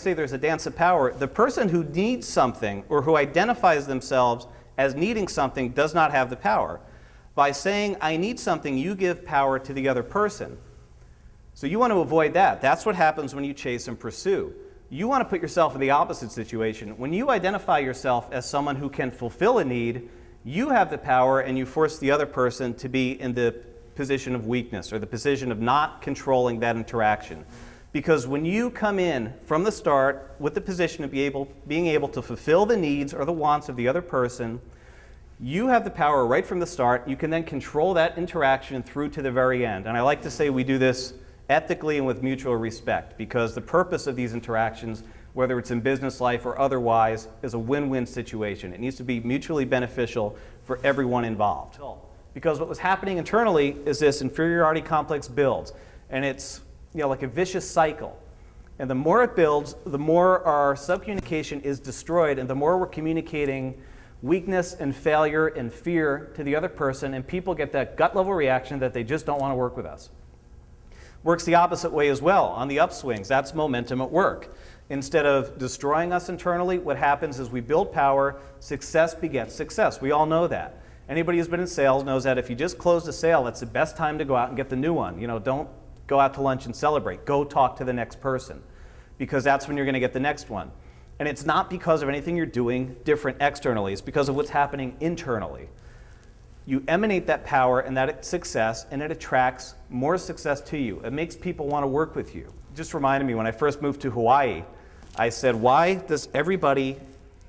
Say there's a dance of power. The person who needs something or who identifies themselves as needing something does not have the power. By saying, I need something, you give power to the other person. So you want to avoid that. That's what happens when you chase and pursue. You want to put yourself in the opposite situation. When you identify yourself as someone who can fulfill a need, you have the power and you force the other person to be in the position of weakness or the position of not controlling that interaction. Because when you come in from the start with the position of being able to fulfill the needs or the wants of the other person, you have the power right from the start. You can then control that interaction through to the very end. And I like to say we do this ethically and with mutual respect, because the purpose of these interactions, whether it's in business life or otherwise, is a win-win situation. It needs to be mutually beneficial for everyone involved. Because what was happening internally is this inferiority complex builds, and it's like a vicious cycle. And the more it builds, the more our subcommunication is destroyed, and the more we're communicating weakness and failure and fear to the other person, and people get that gut level reaction that they just don't want to work with us. Works the opposite way as well. On the upswings, that's momentum at work. Instead of destroying us internally, what happens is we build power, success begets success. We all know that. Anybody who's been in sales knows that if you just closed a sale, that's the best time to go out and get the new one. Don't go out to lunch and celebrate. Go talk to the next person, because that's when you're going to get the next one. And it's not because of anything you're doing different externally. It's because of what's happening internally. You emanate that power and that success, and it attracts more success to you. It makes people want to work with you. It just reminded me when I first moved to Hawaii, I said, why does everybody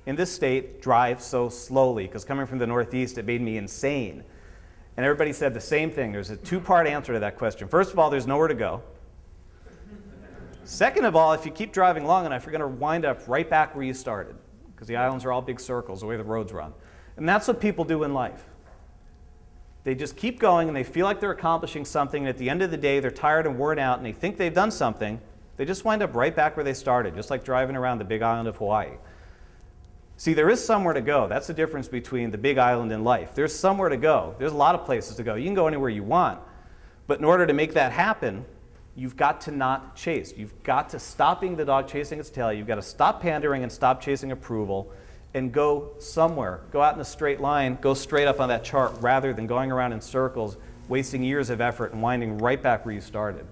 in this state drive so slowly? Because coming from the Northeast, it made me insane. And everybody said the same thing. There's a two-part answer to that question. First of all, there's nowhere to go. Second of all, if you keep driving long enough, you're going to wind up right back where you started, because the islands are all big circles, the way the roads run. And that's what people do in life. They just keep going, and they feel like they're accomplishing something, and at the end of the day, they're tired and worn out, and they think they've done something. They just wind up right back where they started, just like driving around the big island of Hawaii. See, there is somewhere to go. That's the difference between the big island and life. There's somewhere to go. There's a lot of places to go. You can go anywhere you want. But in order to make that happen, you've got to not chase. You've got to stop being the dog chasing its tail. You've got to stop pandering and stop chasing approval and go somewhere. Go out in a straight line. Go straight up on that chart rather than going around in circles, wasting years of effort and winding right back where you started.